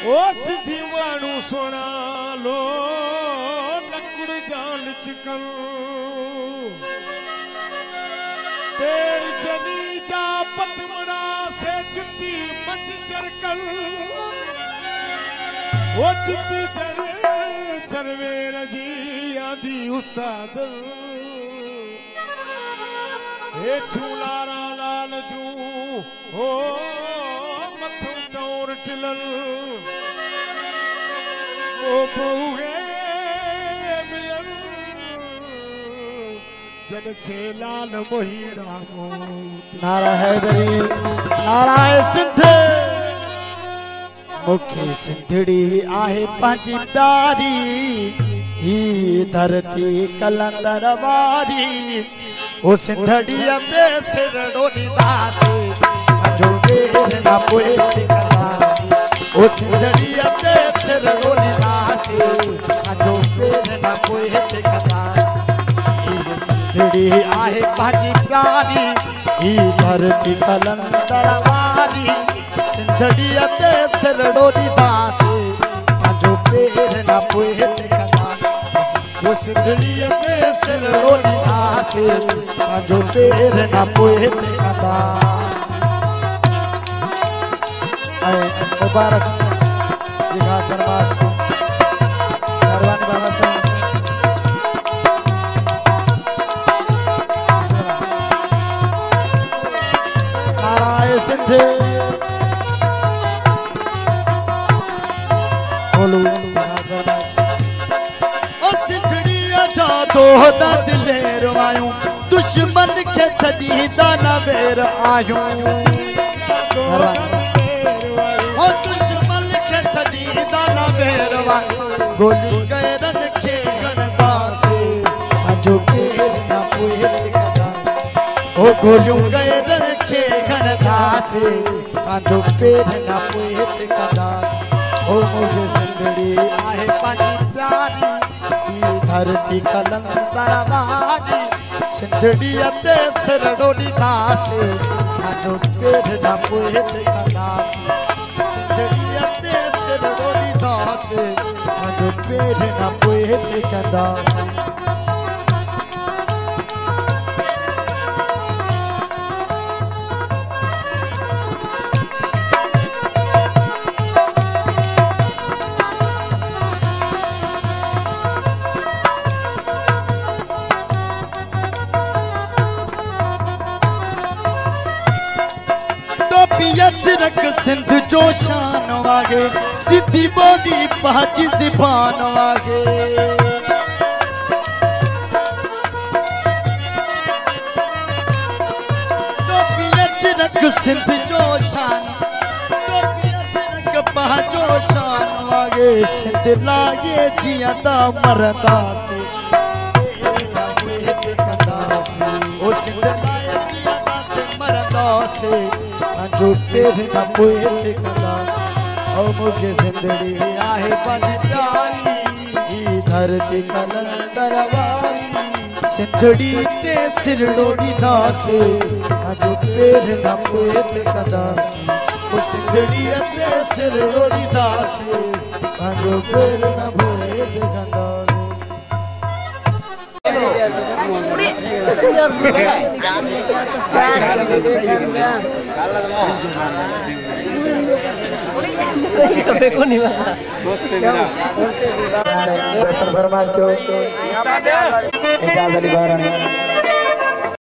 ओ सिंधी माण्हू सुना लो नकुड़ जाल चिकन तेर जनी जा पतमड़ा से जुती मंज चरकल ओ जुती जर सरवेर जी आदि उस्ताद हेठू लारा लाल जू हो मथू टोर टिलल ओ बहुए मिलन जन खे लाल मोहीड़ा मोत नारा हैदरी नारा सिंध मुखे सिंधड़ी आहे पंहिंजी प्यारी ही धरती कलंदर वारी ओ सिंधड़ीअ ते सिर ॾोॾींदासीं पंहिंजो पेर न पोइ टिकंदासीं ओ सिंधड़ीअ ते सिर ॾोॾींदासीं पंहिंजो पेर न पोइ टिकंदासीं हीअ सिंधड़ी आहे पंहिंजी प्यारी ही धरती कलंदर वारी सिंधड़ीअ ते सिर ॾोॾींदासीं पंहिंजो पेर न पोइ टिकंदासीं ओ सिंधड़ीअ ते सिर ॾोॾींदासीं पंहिंजो पेर न पोइ टिकंदासीं ऐं मुबारक जिगा दरबार कारवान बाबा साईं नाराय सिंध बोलो ओ सिंधड़ीअ जा दोहद दिलेर आयूं दुश्मन खे छॾी दाना बेर आयूं ओ दुश्मन खे छॾी दाना बेर आयूं गोलियूं गैरन खे गणदासीं पंहिंजो पेर न पोइ टिकंदासीं ओ गोलियूं गैरन खे गणदासीं पंहिंजो पेर न पोइ टिकंदासीं ओ मुंहिंजी सिंधड़ी आहे पंहिंजी प्यारी ही धरती कलंदर वारी सिंधड़ीअ ते सिर ॾोॾींदासीं पंहिंजो पेर न पोइ टिकंदासीं सिंधड़ीअ ते सिर ॾोॾींदासीं पंहिंजो पेर न पोइ टिकंदासीं अजरक सिंध जो शान वागे सिद्धी बोली पाजी ज़बान वागे टोपी अजरक सिंध जो शान टोपी अजरक पाजो शान वागे सिंध लागे जियंदा मरदासीं ओ सिंध लागे जियंदा से मरदासीं पंहिंजो पेर न पोइ टिकंदासीं ओ मुंहिंजी सिंधड़ी आहे पंहिंजी प्यारी ही धरती कलंदर वारी सिंधड़ी ते सिर ॾोॾींदासीं पंहिंजो पेर न पोइ टिकंदासीं ओ सिंधड़ीअ ते सिर ॾोॾींदासीं पंहिंजो पेर न पोइ टिकंदासीं इजाज़त